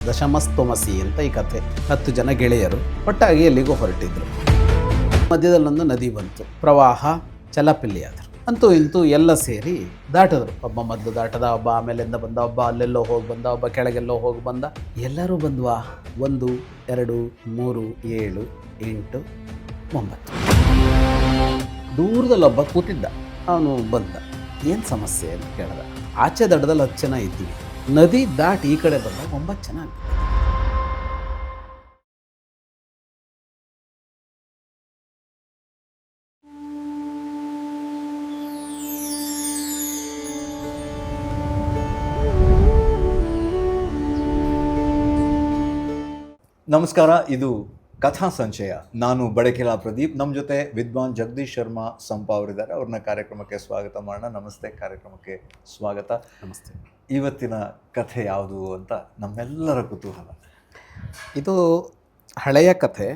ದಶಮಸ್ತೋಮಸಿ ಅಂತ ಈ ಕಥೆ. 10 ಜನ ಗೆಳೆಯರು ಒಟ್ಟಾಗಿ ಎಲ್ಲಿಗೂ ಹೊರಟಿದ್ರು. ಮಧ್ಯದಲ್ಲೊಂದು ನದಿ ಬಂತು, ಪ್ರವಾಹ ಚಲಪಿಲ್ಲಿ ಆದರು. ಅಂತೂ ಇಂತೂ ಎಲ್ಲ ಸೇರಿ ದಾಟಿದ್ರು. ಒಬ್ಬ ಮೊದಲು ದಾಟದ, ಒಬ್ಬ ಆಮೇಲಿಂದ ಬಂದ, ಒಬ್ಬ ಅಲ್ಲೆಲ್ಲೋ ಹೋಗಿ ಬಂದ, ಒಬ್ಬ ಕೆಳಗೆಲ್ಲೋ ಹೋಗಿ ಬಂದ. ಎಲ್ಲರೂ ಬಂದ್ವಾ. 1 2 3 7 8 9. ದೂರದಲ್ಲೊಬ್ಬ ಕೂತಿದ್ದ. ಅವನು ಬಂದ. ಏನು ಸಮಸ್ಯೆ ಅಂತ ಕೇಳ್ದ. ಆಚೆ ದಡದಲ್ಲಿ 10 ಜನ ಇದ್ವಿ, ನದಿ ದಾಟಿ ಈ ಕಡೆ ಬಂದ 9 ಜನ ಆಗ್ತದೆ. ನಮಸ್ಕಾರ, ಇದು ಕಥಾ ಸಂಚಯ. ನಾನು ಬಡಕೆಲ ಪ್ರದೀಪ್. ನಮ್ಮ ಜೊತೆ ವಿದ್ವಾನ್ ಜಗದೀಶ್ ಶರ್ಮಾ ಸಂಪ ಅವರಿದ್ದಾರೆ. ಅವ್ರನ್ನ ಕಾರ್ಯಕ್ರಮಕ್ಕೆ ಸ್ವಾಗತ ಮಾಡೋಣ. ನಮಸ್ತೆ, ಕಾರ್ಯಕ್ರಮಕ್ಕೆ ಸ್ವಾಗತ. ನಮಸ್ತೆ. ಇವತ್ತಿನ ಕಥೆ ಯಾವುದು ಅಂತ ನಮ್ಮೆಲ್ಲರ ಕುತೂಹಲ. ಇದು ಹಳೆಯ ಕಥೆ.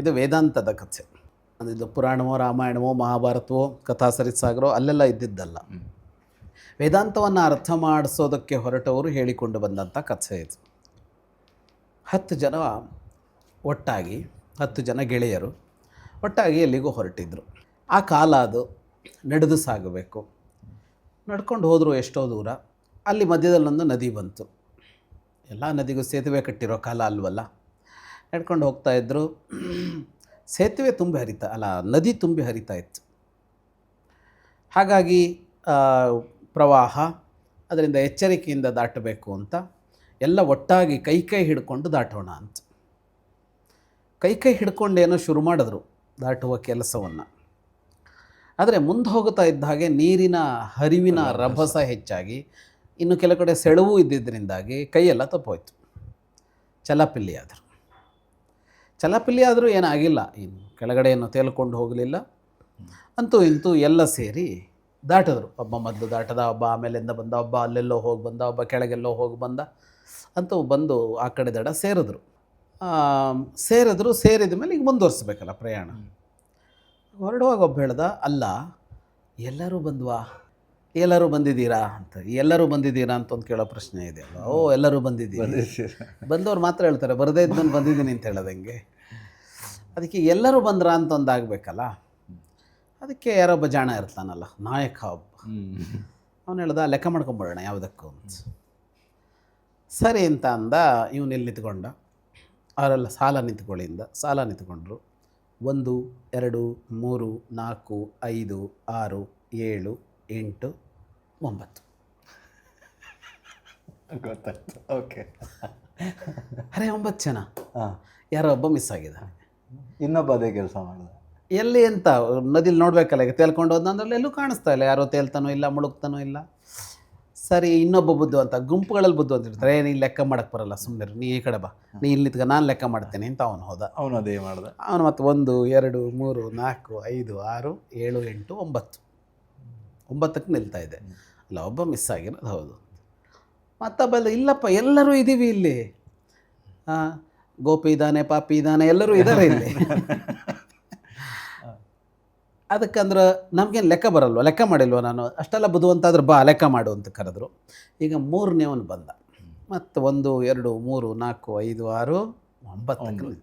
ಇದು ವೇದಾಂತದ ಕಥೆ. ಇದು ಪುರಾಣವೋ ರಾಮಾಯಣವೋ ಮಹಾಭಾರತವೋ ಕಥಾ ಸರಿಸಾಗರೋ ಅಲ್ಲೆಲ್ಲ ಇದ್ದಿದ್ದಲ್ಲ. ವೇದಾಂತವನ್ನು ಅರ್ಥ ಮಾಡಿಸೋದಕ್ಕೆ ಹೊರಟವರು ಹೇಳಿಕೊಂಡು ಬಂದಂಥ ಕಥೆ ಇದು. 10 ಜನ ಒಟ್ಟಾಗಿ, 10 ಜನ ಗೆಳೆಯರು ಒಟ್ಟಾಗಿ ಎಲ್ಲಿಗೂ ಹೊರಟಿದ್ರು. ಆ ಕಾಲ ಅದು ನಡೆದು ಸಾಗಬೇಕು. ನಡ್ಕೊಂಡು ಹೋದರು ಎಷ್ಟೋ ದೂರ. ಅಲ್ಲಿ ಮಧ್ಯದಲ್ಲೊಂದು ನದಿ ಬಂತು. ಎಲ್ಲ ನದಿಗೂ ಸೇತುವೆ ಕಟ್ಟಿರೋ ಕಾಲ ಅಲ್ವಲ್ಲ. ನಡ್ಕೊಂಡು ಹೋಗ್ತಾಯಿದ್ರು. ಸೇತುವೆ ತುಂಬಿ ನದಿ ತುಂಬಿ ಹರಿತಾ ಇತ್ತು. ಹಾಗಾಗಿ ಪ್ರವಾಹ, ಅದರಿಂದ ಎಚ್ಚರಿಕೆಯಿಂದ ದಾಟಬೇಕು ಅಂತ ಎಲ್ಲ ಒಟ್ಟಾಗಿ ಕೈ ಹಿಡ್ಕೊಂಡು ದಾಟೋಣ ಅಂತ ಕೈ ಹಿಡ್ಕೊಂಡೇನೋ ಶುರು ಮಾಡಿದ್ರು ದಾಟುವ ಕೆಲಸವನ್ನು. ಆದರೆ ಮುಂದೆ ಹೋಗ್ತಾ ಇದ್ದ ಹಾಗೆ ನೀರಿನ ಹರಿವಿನ ರಭಸ ಹೆಚ್ಚಾಗಿ, ಇನ್ನು ಕೆಲ ಕಡೆ ಸೆಳವು ಇದ್ದಿದ್ದರಿಂದಾಗಿ ಕೈಯೆಲ್ಲ ತಪ್ಪೋಯ್ತು. ಚಲಪಿಲ್ಲಿ ಆದರೂ ಏನಾಗಿಲ್ಲ. ಇನ್ನು ಕೆಳಗಡೆ ಏನು ತೇಲ್ಕೊಂಡು ಹೋಗಲಿಲ್ಲ. ಅಂತೂ ಇಂತೂ ಎಲ್ಲ ಸೇರಿ ದಾಟಿದ್ರು. ಒಬ್ಬ ಮೊದಲು ದಾಟದ, ಒಬ್ಬ ಆಮೇಲಿಂದ ಬಂದ, ಒಬ್ಬ ಅಲ್ಲೆಲ್ಲೋ ಹೋಗಿ ಬಂದ, ಒಬ್ಬ ಕೆಳಗೆಲ್ಲೋ ಹೋಗಿ ಬಂದ. ಅಂತೂ ಬಂದು ಆ ಕಡೆ ದಡ ಸೇರಿದ್ರು. ಸೇರಿದ ಮೇಲೆ ಈಗ ಮುಂದುವರಿಸ್ಬೇಕಲ್ಲ ಪ್ರಯಾಣ. ಹೊರಡುವಾಗ ಒಬ್ಬ ಹೇಳ್ದ, ಅಲ್ಲ ಎಲ್ಲರೂ ಬಂದಿದ್ದೀರಾ ಅಂತ. ಎಲ್ಲರೂ ಬಂದಿದ್ದೀರಾ ಅಂತ ಒಂದು ಕೇಳೋ ಪ್ರಶ್ನೆ ಇದೆ ಅಲ್ವ. ಎಲ್ಲರೂ ಬಂದಿದ್ದೀರಿ. ಬಂದವ್ರು ಮಾತ್ರ ಹೇಳ್ತಾರೆ, ಬರದೇ ಇದ್ದನ್ನು ಬಂದಿದ್ದೀನಿ ಅಂತ ಹೇಳೋದಂಗೆ. ಅದಕ್ಕೆ ಎಲ್ಲರೂ ಬಂದ್ರ ಅಂತ ಒಂದು ಆಗಬೇಕಲ್ಲ. ಅದಕ್ಕೆ ಯಾರೊಬ್ಬ ಜಾಣ ಇರ್ತಾನಲ್ಲ, ನಾಯಕ ಒಬ್ಬ. ಅವನು ಹೇಳ್ದ, ಲೆಕ್ಕ ಮಾಡ್ಕೊಂಬಿಡೋಣ ಯಾವುದಕ್ಕೂ ಅಂತ. ಸರಿ ಅಂತ ಅಂದ. ಇವನು ಇಲ್ಲಿ ನಿಂತ್ಕೊಂಡ. ಅವರೆಲ್ಲ ಸಾಲ ನಿಂತ್ಕೊಂಡ್ರು. 1 2 3 4 5 6 7 8 9. ಗೊತ್ತಾಯ್ತು. ಓಕೆ. ಅರೆ 9 ಜನ. ಯಾರೋ ಒಬ್ಬ ಮಿಸ್ ಆಗಿದ್ದಾನೆ. ಇನ್ನೊಬ್ಬ ಅದೇ ಕೆಲಸ ಮಾಡಿದ. ಎಲ್ಲಿ ಅಂತ ನದಿಲಿ ನೋಡಬೇಕಲ್ಲ. ಈಗ ತೇಲ್ಕೊಂಡು ಹೋದ ಅಂದ್ರೆ ಎಲ್ಲೂ ಕಾಣಿಸ್ತಾ ಇಲ್ಲ. ಯಾರೋ ತೇಲ್ತಾನೋ ಇಲ್ಲ, ಮುಳುಗ್ತಾನೋ ಇಲ್ಲ. ಸರಿ, ಇನ್ನೊಬ್ಬ ಬುದ್ಧು ಅಂತ, ಗುಂಪುಗಳಲ್ಲಿ ಬುದ್ಧು ಅಂತ ಇರ್ತಾರೆ. ನೀನು ಲೆಕ್ಕ ಮಾಡೋಕ್ಕೆ ಬರಲ್ಲ, ಸುಮ್ಮನೆ ನೀ ಈ ಕಡೆ ಬಾ, ನೀ ಇಲ್ಲಿ ನಿಂತ್ಕ, ನಾನು ಲೆಕ್ಕ ಮಾಡ್ತೇನೆ ಅಂತ ಅವನು ಹೋದ. ಅವನು ಅದೇ ಮಾಡ್ದ. ಅವನು ಮತ್ತೆ 1 2 3 4 5 6 7 8 9 9ಕ್ಕೆ ನಿಲ್ತಾ ಇದೆ. ಅಲ್ಲ, ಒಬ್ಬ ಮಿಸ್ ಆಗಿರೋದು ಹೌದು. ಮತ್ತೊಬ್ಬ ಇಲ್ಲಪ್ಪ ಎಲ್ಲರೂ ಇದ್ದೀವಿ ಇಲ್ಲಿ. ಗೋಪಿ ಇದ್ದಾನೆ, ಪಾಪಿ ಇದ್ದಾನೆ, ಎಲ್ಲರೂ ಇದ್ದಾರೆ ಇಲ್ಲಿ. ಅದಕ್ಕಂದ್ರೆ ನಮಗೇನು ಲೆಕ್ಕ ಬರಲ್ವ, ಲೆಕ್ಕ ಮಾಡಿಲ್ವ ನಾನು, ಅಷ್ಟೆಲ್ಲ ಬುದ್ಧಿವಂತಾದ್ರೆ ಬಾ ಲೆಕ್ಕ ಮಾಡು ಅಂತ ಕರೆದ್ರು. ಈಗ 3ನೇವನು ಬಂದ. ಮತ್ತು 1 2 3 4 5 6 9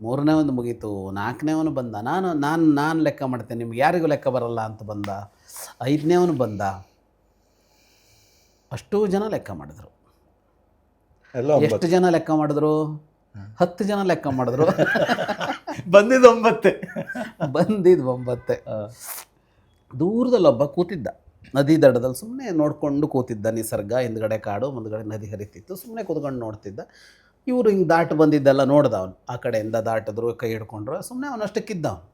3ನೇವನು ಮುಗೀತು. 4ನೇವನು ಬಂದ. ನಾನು ಲೆಕ್ಕ ಮಾಡ್ತೇನೆ, ನಿಮ್ಗೆ ಯಾರಿಗೂ ಲೆಕ್ಕ ಬರಲ್ಲ ಅಂತ ಬಂದ. 5ನೇವನು ಬಂದ. ಅಷ್ಟೂ ಜನ ಲೆಕ್ಕ ಮಾಡಿದ್ರು. ಎಷ್ಟು ಜನ ಲೆಕ್ಕ ಮಾಡಿದ್ರು? 10 ಜನ ಲೆಕ್ಕ ಮಾಡಿದ್ರು. ಬಂದಿದ್ದು 9. ದೂರದಲ್ಲೊಬ್ಬ ಕೂತಿದ್ದ. ನದಿ ದಡದಲ್ಲಿ ಸುಮ್ಮನೆ ನೋಡಿಕೊಂಡು ಕೂತಿದ್ದ. ನಿಸರ್ಗ, ಹಿಂದ್ಗಡೆ ಕಾಡು, ಮುಂದ್ಗಡೆ ನದಿ ಹರಿತಿತ್ತು. ಸುಮ್ಮನೆ ಕೂತ್ಕೊಂಡು ನೋಡ್ತಿದ್ದ. ಇವರು ಹಿಂಗೆ ದಾಟಿ ಬಂದಿದ್ದೆಲ್ಲ ನೋಡ್ದ ಅವನು. ಆ ಕಡೆಯಿಂದ ದಾಟಿದ್ರು, ಕೈ ಹಿಡ್ಕೊಂಡ್ರು. ಸುಮ್ಮನೆ ಅವನಷ್ಟಕ್ಕಿದ್ದ. ಅವನು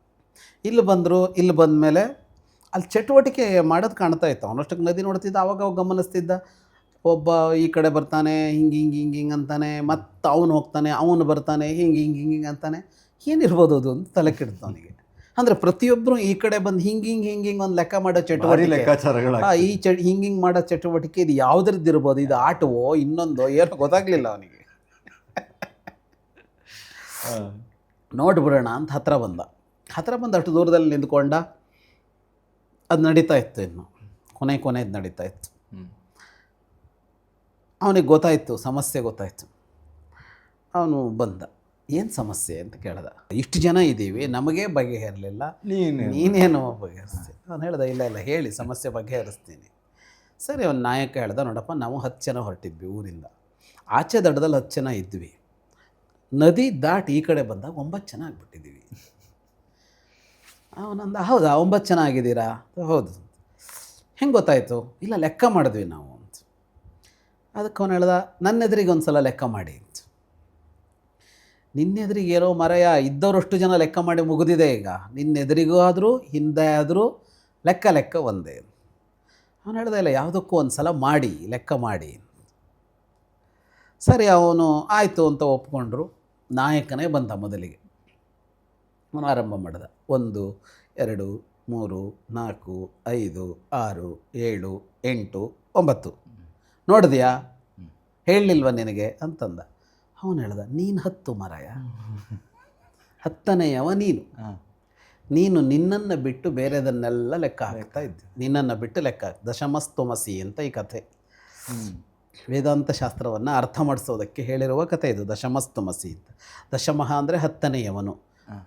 ಇಲ್ಲಿ ಬಂದರು. ಇಲ್ಲಿ ಬಂದಮೇಲೆ ಅಲ್ಲಿ ಚಟುವಟಿಕೆ ಮಾಡೋದು ಕಾಣ್ತಾ ಇತ್ತು. ಅವನಷ್ಟಕ್ಕೆ ನದಿ ನೋಡ್ತಿದ್ದ. ಅವಾಗ ಗಮನಿಸ್ತಿದ್ದ. ಒಬ್ಬ ಈ ಕಡೆ ಬರ್ತಾನೆ, ಹಿಂಗೆ ಅಂತಾನೆ. ಮತ್ತು ಅವನು ಹೋಗ್ತಾನೆ, ಅವನು ಬರ್ತಾನೆ, ಹಿಂಗೆ ಅಂತಾನೆ. ಏನಿರ್ಬೋದು ಅದು ಅಂತ ತಲೆ ಕೆಡ್ತು ಅವನಿಗೆ. ಅಂದರೆ ಪ್ರತಿಯೊಬ್ಬರು ಈ ಕಡೆ ಬಂದು ಹಿಂಗೆ ಒಂದು ಲೆಕ್ಕ ಮಾಡೋ ಚಟುವಟಿಕೆ, ಈ ಹಿಂಗೆ ಮಾಡೋ ಚಟುವಟಿಕೆ ಇದು ಯಾವುದ್ರದ್ದು ಇರ್ಬೋದು? ಇದು ಆಟವೋ ಇನ್ನೊಂದೋ ಏನೋ ಗೊತ್ತಾಗಲಿಲ್ಲ ಅವನಿಗೆ. ನೋಡ್ಬಿಡೋಣ ಅಂತ ಹತ್ರ ಬಂದ ಅಷ್ಟು ದೂರದಲ್ಲಿ ನಿಂತ್ಕೊಂಡ. ಅದು ನಡೀತಾ ಇತ್ತು. ಇನ್ನು ಕೊನೆಯದು ನಡೀತಾ ಇತ್ತು. ಅವನಿಗೆ ಗೊತ್ತಾಯಿತು, ಸಮಸ್ಯೆ ಗೊತ್ತಾಯಿತು. ಅವನು ಬಂದ, ಏನು ಸಮಸ್ಯೆ ಅಂತ ಕೇಳ್ದ. ಇಷ್ಟು ಜನ ಇದ್ದೀವಿ, ನಮಗೇ ಬಗೆಹರಲಿಲ್ಲ, ನೀನೇನು ಬಗೆಹರಿಸ್ತೀನಿ? ಅವನು ಹೇಳ್ದ, ಇಲ್ಲ ಇಲ್ಲ ಹೇಳಿ, ಸಮಸ್ಯೆ ಬಗೆಹರಿಸ್ತೀನಿ. ಸರಿ, ಅವನು ನಾಯಕ ಹೇಳ್ದ, ನೋಡಪ್ಪ ನಾವು 10 ಜನ ಹೊರಟಿದ್ವಿ ಊರಿಂದ, ಆಚೆ ದಡದಲ್ಲಿ 10 ಜನ ಇದ್ವಿ, ನದಿ ದಾಟಿ ಈ ಕಡೆ ಬಂದಾಗ 9 ಜನ ಆಗಿಬಿಟ್ಟಿದ್ದೀವಿ. ಅವನಂದ, ಹೌದಾ 9 ಜನ ಆಗಿದ್ದೀರಾ? ಹೌದು. ಹೆಂಗೆ ಗೊತ್ತಾಯಿತು? ಇಲ್ಲ ಲೆಕ್ಕ ಮಾಡಿದ್ವಿ ನಾವು ಅಂತ. ಅದಕ್ಕೆ ಅವನು ಹೇಳ್ದ, ನನ್ನ ಎದುರಿಗೆ ಒಂದು ಸಲ ಲೆಕ್ಕ ಮಾಡಿ ಅಂತ. ನಿನ್ನೆದುರಿಗೆ ಏನೋ ಮರೆಯ ಇದ್ದವರಷ್ಟು ಜನ ಲೆಕ್ಕ ಮಾಡಿ ಮುಗಿದಿದೆ ಈಗ, ನಿನ್ನೆದುರಿಗೂ ಆದರೂ ಹಿಂದೆ ಆದರೂ ಲೆಕ್ಕ ಒಂದೇ. ಅವನು ಹೇಳ್ದ, ಇಲ್ಲ ಯಾವುದಕ್ಕೂ ಒಂದು ಸಲ ಮಾಡಿ, ಲೆಕ್ಕ ಮಾಡಿ. ಸರಿ, ಅವನು ಆಯಿತು ಅಂತ ಒಪ್ಕೊಂಡ್ರು. ನಾಯಕನೇ ಬಂದ ಮೊದಲಿಗೆ. ಅವನು ಆರಂಭ ಮಾಡಿದ, 1 2 3 4 5 6 7 8 9 ನೋಡಿದ್ಯಾ, ಹೇಳಲಿಲ್ವ ನಿನಗೆ ಅಂತಂದ. ಅವನು ಹೇಳ್ದ, ನೀನು 10 ಮರಾಯ, 10ನೆಯವ ನೀನು ನಿನ್ನನ್ನು ಬಿಟ್ಟು ಬೇರೆದನ್ನೆಲ್ಲ ಲೆಕ್ಕ ಹಾಕ್ತಾ ಇದ್ದೆ, ನಿನ್ನನ್ನು ಬಿಟ್ಟು ಲೆಕ್ಕ ದಶಮಸ್ತುಮಸಿ ಅಂತ ಈ ಕಥೆ. ವೇದಾಂತ ಶಾಸ್ತ್ರವನ್ನು ಅರ್ಥ ಮಾಡಿಸೋದಕ್ಕೆ ಹೇಳಿರುವ ಕಥೆ ಇದು, ದಶಮಸ್ತುಮಸಿ ಅಂತ. ದಶಮಃ ಅಂದರೆ 10ನೆಯವನು,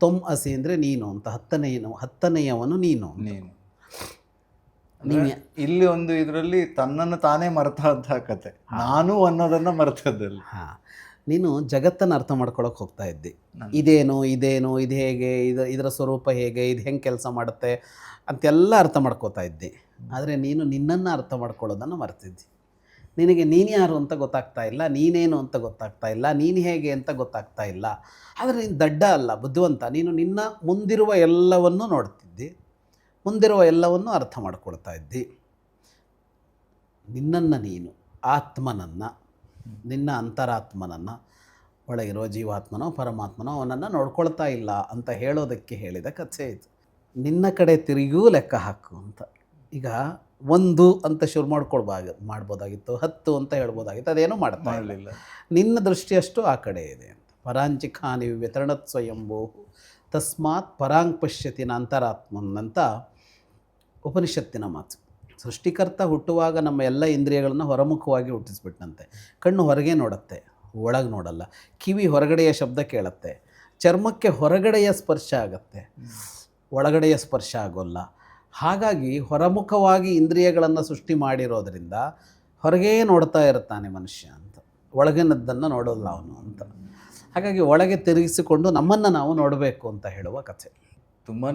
ತೊಮ್ ಅಸಿ ಅಂದರೆ ನೀನು ಅಂತ, 10ನೆಯವನು ನೀನು. ಇಲ್ಲಿ ಒಂದು ಇದರಲ್ಲಿ ತನ್ನನ್ನು ತಾನೇ ಮರೆತ ಕತೆ, ನಾನು ಅನ್ನೋದನ್ನು ಮರೆತದ್ದಲ್ಲಿ. ಹಾಂ, ನೀನು ಜಗತ್ತನ್ನು ಅರ್ಥ ಮಾಡ್ಕೊಳಕ್ಕೆ ಹೋಗ್ತಾ ಇದ್ದಿ. ಇದೇನು ಇದು ಹೇಗೆ, ಇದರ ಸ್ವರೂಪ ಹೇಗೆ, ಇದು ಹೆಂಗೆ ಕೆಲಸ ಮಾಡುತ್ತೆ ಅಂತೆಲ್ಲ ಅರ್ಥ ಮಾಡ್ಕೋತಾ ಇದ್ದಿ. ಆದರೆ ನೀನು ನಿನ್ನನ್ನು ಅರ್ಥ ಮಾಡ್ಕೊಳ್ಳೋದನ್ನು ಮರೆತಿದ್ದಿ. ನಿನಗೆ ನೀನು ಯಾರು ಅಂತ ಗೊತ್ತಾಗ್ತಾ ಇಲ್ಲ, ನೀನೇನು ಅಂತ ಗೊತ್ತಾಗ್ತಾ ಇಲ್ಲ, ನೀನು ಹೇಗೆ ಅಂತ ಗೊತ್ತಾಗ್ತಾ ಇಲ್ಲ. ಆದರೆ ನೀನು ದಡ್ಡ ಅಲ್ಲ, ಬುದ್ಧಿವಂತ. ನೀನು ನಿನ್ನ ಮುಂದಿರುವ ಎಲ್ಲವನ್ನೂ ನೋಡ್ತಿದ್ದಿ, ಮುಂದಿರುವ ಎಲ್ಲವನ್ನೂ ಅರ್ಥ ಮಾಡ್ಕೊಳ್ತಾ ಇದ್ದಿ. ನಿನ್ನನ್ನು ನೀನು, ಆತ್ಮನನ್ನು, ನಿನ್ನ ಅಂತರಾತ್ಮನನ್ನು, ಒಳಗಿರುವ ಜೀವಾತ್ಮನೋ ಪರಮಾತ್ಮನೋ ಅವನನ್ನು ನೋಡ್ಕೊಳ್ತಾ ಇಲ್ಲ ಅಂತ ಹೇಳೋದಕ್ಕೆ ಹೇಳಿದ ಕಥೆ ಇದು. ನಿನ್ನ ಕಡೆ ತಿರುಗಿಯೂ ಲೆಕ್ಕ ಹಾಕು ಅಂತ. ಈಗ 1 ಅಂತ ಶುರು ಮಾಡ್ಬೋದಾಗಿತ್ತು, 10 ಅಂತ ಹೇಳ್ಬೋದಾಗಿತ್ತು, ಅದೇನೂ ಮಾಡ್ತಾ ಇರಲಿಲ್ಲ. ನಿನ್ನ ದೃಷ್ಟಿಯಷ್ಟು ಆ ಕಡೆ ಇದೆ ಅಂತ. ಪರಾಂಚಿಖಾನಿ ವ್ಯತರಣತ್ ಸ್ವಯಂಭೂ ತಸ್ಮಾತ್ ಪರಾಂಗ್ ಪಶ್ಯತಿನ ಅಂತರಾತ್ಮನ್ನಂತ ಉಪನಿಷತ್ತಿನ ಮಾತು. ಸೃಷ್ಟಿಕರ್ತ ಹುಟ್ಟುವಾಗ ನಮ್ಮ ಎಲ್ಲ ಇಂದ್ರಿಯಗಳನ್ನು ಹೊರಮುಖವಾಗಿ ಹುಟ್ಟಿಸ್ಬಿಟ್ಟಂತೆ. ಕಣ್ಣು ಹೊರಗೆ ನೋಡುತ್ತೆ, ಒಳಗೆ ನೋಡಲ್ಲ. ಕಿವಿ ಹೊರಗಡೆಯ ಶಬ್ದ ಕೇಳುತ್ತೆ, ಚರ್ಮಕ್ಕೆ ಹೊರಗಡೆಯ ಸ್ಪರ್ಶ ಆಗುತ್ತೆ, ಒಳಗಡೆಯ ಸ್ಪರ್ಶ ಆಗೋಲ್ಲ. ಹಾಗಾಗಿ ಹೊರಮುಖವಾಗಿ ಇಂದ್ರಿಯಗಳನ್ನು ಸೃಷ್ಟಿ ಮಾಡಿರೋದ್ರಿಂದ ಹೊರಗೇ ನೋಡ್ತಾ ಇರ್ತಾನೆ ಮನುಷ್ಯ ಅಂತ, ಒಳಗಿನದ್ದನ್ನು ನೋಡೋಲ್ಲ ಅವನು ಅಂತ. ಹಾಗಾಗಿ ಒಳಗೆ ತಿರುಗಿಸಿಕೊಂಡು ನಮ್ಮನ್ನು ನಾವು ನೋಡಬೇಕು ಅಂತ ಹೇಳುವ ಕಥೆ. ತುಂಬಾ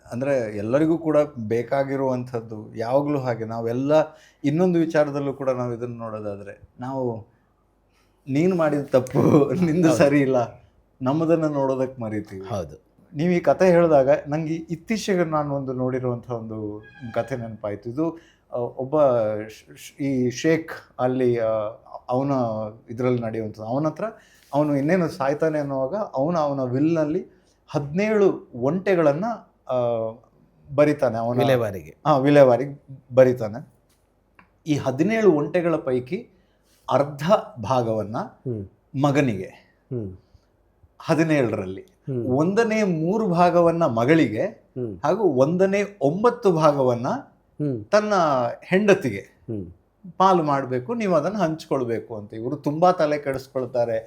ಅಂದರೆ ಎಲ್ಲರಿಗೂ ಕೂಡ ಬೇಕಾಗಿರುವಂಥದ್ದು ಯಾವಾಗಲೂ ಹಾಗೆ. ನಾವೆಲ್ಲ ಇನ್ನೊಂದು ವಿಚಾರದಲ್ಲೂ ಕೂಡ ನಾವು ಇದನ್ನು ನೋಡೋದಾದರೆ, ನಾವು ನೀನು ಮಾಡಿದ ತಪ್ಪು, ನಿಂದು ಸರಿ ಇಲ್ಲ, ನಮ್ಮದನ್ನು ನೋಡೋದಕ್ಕೆ ಮರಿತೀವಿ. ಹೌದು. ನೀವು ಈ ಕತೆ ಹೇಳಿದಾಗ ನನಗೆ ಇತ್ತೀಚೆಗೆ ನಾನು ಒಂದು ನೋಡಿರುವಂಥ ಒಂದು ಕಥೆ ನೆನಪಾಯಿತು. ಇದು ಒಬ್ಬ ಈ ಶೇಖ್ ಅಲ್ಲಿ ಅವನ ಇದರಲ್ಲಿ ನಡೆಯುವಂಥದ್ದು. ಅವನ ಹತ್ರ ಅವನು ಇನ್ನೇನು ಸಾಯ್ತಾನೆ ಅನ್ನುವಾಗ ಅವನ ವಿಲ್ನಲ್ಲಿ 17 ಒಂಟೆಗಳನ್ನು ಬರಿತಾನೆ, ಅವನ ವಿಲೇವಾರಿಗೆ ಬರಿತಾನೆ. ಈ 17 ಒಂಟೆಗಳ ಪೈಕಿ ಅರ್ಧ ಭಾಗವನ್ನು ಮಗನಿಗೆ, 17ರಲ್ಲಿ 1ನೇ 3 ಭಾಗವನ್ನ ಮಗಳಿಗೆ ಹಾಗೂ 1ನೇ 9 ಭಾಗವನ್ನ ತನ್ನ ಹೆಂಡತಿಗೆ ಪಾಲು ಮಾಡಬೇಕು, ನೀವು ಅದನ್ನು ಹಂಚ್ಕೊಳ್ಬೇಕು ಅಂತ ಇವರು ತುಂಬಾ ತಲೆ ಕೆಡಿಸ್ಕೊಳ್ತಾರೆ.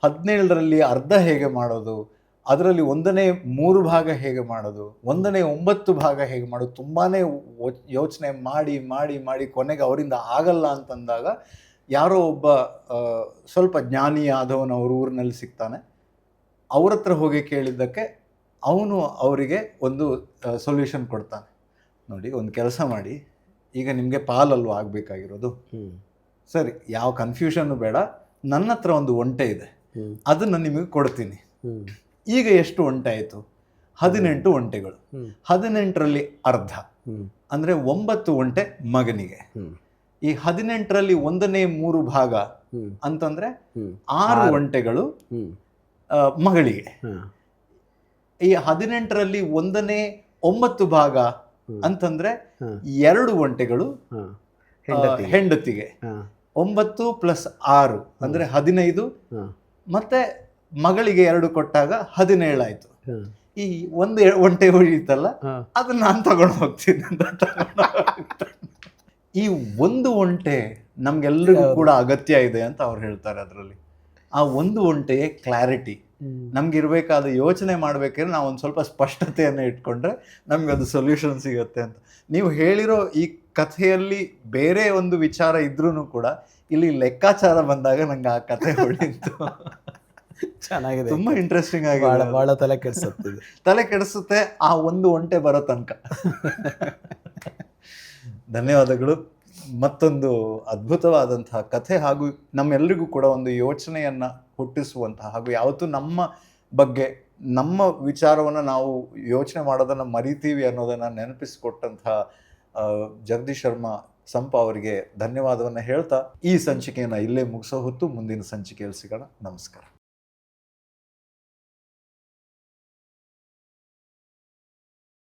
17ರಲ್ಲಿ ಅರ್ಧ ಹೇಗೆ ಮಾಡೋದು, ಅದರಲ್ಲಿ 1ನೇ 3 ಭಾಗ ಹೇಗೆ ಮಾಡೋದು, 1ನೇ 9 ಭಾಗ ಹೇಗೆ ಮಾಡೋದು, ತುಂಬಾನೇ ಯೋಚನೆ ಮಾಡಿ ಮಾಡಿ ಮಾಡಿ ಕೊನೆಗೆ ಅವರಿಂದ ಆಗಲ್ಲ ಅಂತಂದಾಗ ಯಾರೋ ಒಬ್ಬ ಸ್ವಲ್ಪ ಜ್ಞಾನಿ ಆದವನು ಅವ್ರ ಊರಿನಲ್ಲಿ ಸಿಗ್ತಾನೆ. ಅವ್ರ ಹತ್ರ ಹೋಗಿ ಕೇಳಿದ್ದಕ್ಕೆ ಅವನು ಅವರಿಗೆ ಒಂದು ಸೊಲ್ಯೂಷನ್ ಕೊಡ್ತಾನೆ. ನೋಡಿ, ಒಂದು ಕೆಲಸ ಮಾಡಿ, ಈಗ ನಿಮಗೆ ಪಾಲಲ್ವ ಆಗಬೇಕಾಗಿರೋದು, ಸರಿ ಯಾವ ಕನ್ಫ್ಯೂಷನ್ನು ಬೇಡ, ನನ್ನ ಹತ್ರ ಒಂದು ಒಂಟೆ ಇದೆ, ಅದನ್ನು ನಿಮಗೆ ಕೊಡ್ತೀನಿ. ಈಗ ಎಷ್ಟು ಒಂಟೆ ಆಯಿತು? 18 ಒಂಟೆಗಳು. 18ರಲ್ಲಿ ಅರ್ಧ ಅಂದರೆ 9 ಒಂಟೆ ಮಗನಿಗೆ. ಈ 18ರಲ್ಲಿ 1ನೇ 3 ಭಾಗ ಅಂತಂದ್ರೆ 6 ಒಂಟೆಗಳು ಮಗಳಿಗೆ. ಈ 18ರಲ್ಲಿ 1ನೇ 9 ಭಾಗ ಅಂತಂದ್ರೆ 2 ಒಂಟೆಗಳು ಹೆಂಡತಿಗೆ. 9 + 6 ಅಂದ್ರೆ 15, ಮತ್ತೆ ಮಗಳಿಗೆ 2 ಕೊಟ್ಟಾಗ 17 ಆಯ್ತು. ಈ ಒಂದು ಒಂಟೆ ಉಳಿತಲ್ಲ, ಅದನ್ನ ನಾನು ತಗೊಂಡು ಹೋಗ್ತೀನಿ ಅಂತ ಈ ಒಂದು ಒಂಟೆ ನಮ್ಗೆಲ್ರಿಗೂ ಕೂಡ ಅಗತ್ಯ ಇದೆ ಅಂತ ಅವ್ರು ಹೇಳ್ತಾರೆ ಅದರಲ್ಲಿ. ಆ ಒಂದು ಒಂಟೆಯೇ ಕ್ಲಾರಿಟಿ. ನಮ್ಗೆ ಇರಬೇಕಾದ ಯೋಚನೆ ಮಾಡ್ಬೇಕಾದ್ರೆ ನಾವು ಒಂದು ಸ್ವಲ್ಪ ಸ್ಪಷ್ಟತೆಯನ್ನು ಇಟ್ಕೊಂಡ್ರೆ ನಮ್ಗೆ ಅದು ಸೊಲ್ಯೂಷನ್ ಸಿಗುತ್ತೆ ಅಂತ. ನೀವು ಹೇಳಿರೋ ಈ ಕಥೆಯಲ್ಲಿ ಬೇರೆ ಒಂದು ವಿಚಾರ ಇದ್ರೂ ಕೂಡ ಇಲ್ಲಿ ಲೆಕ್ಕಾಚಾರ ಬಂದಾಗ ನಂಗೆ ಆ ಕಥೆ ಹೊಳಿತು. ಚೆನ್ನಾಗಿದೆ, ತುಂಬಾ ಇಂಟ್ರೆಸ್ಟಿಂಗ್ ಆಗಿ ಭಾಳ ತಲೆ ಕೆಡಿಸುತ್ತಿದೆ. ತಲೆ ಕೆಡಿಸುತ್ತೆ ಆ ಒಂದು ಒಂಟೆ ಬರೋ ತನಕ. ಧನ್ಯವಾದಗಳು. ಮತ್ತೊಂದು ಅದ್ಭುತವಾದಂತಹ ಕಥೆ ಹಾಗೂ ನಮ್ಮೆಲ್ಲರಿಗೂ ಕೂಡ ಒಂದು ಯೋಚನೆಯನ್ನ ಹುಟ್ಟಿಸುವಂತಹ ಹಾಗೂ ಯಾವತ್ತೂ ನಮ್ಮ ಬಗ್ಗೆ ನಮ್ಮ ವಿಚಾರವನ್ನು ನಾವು ಯೋಚನೆ ಮಾಡೋದನ್ನು ಮರಿತೀವಿ ಅನ್ನೋದನ್ನು ನೆನಪಿಸಿಕೊಟ್ಟಂತಹ ಜಗದೀಶ್ ಶರ್ಮಾ ಸಂಪ ಅವರಿಗೆ ಧನ್ಯವಾದವನ್ನು ಹೇಳ್ತಾ ಈ ಸಂಚಿಕೆಯನ್ನು ಇಲ್ಲೇ ಮುಗಿಸೋ ಹೊತ್ತು ಮುಂದಿನ ಸಂಚಿಕೆಯಲ್ಲಿ ಸಿಗೋಣ. ನಮಸ್ಕಾರ.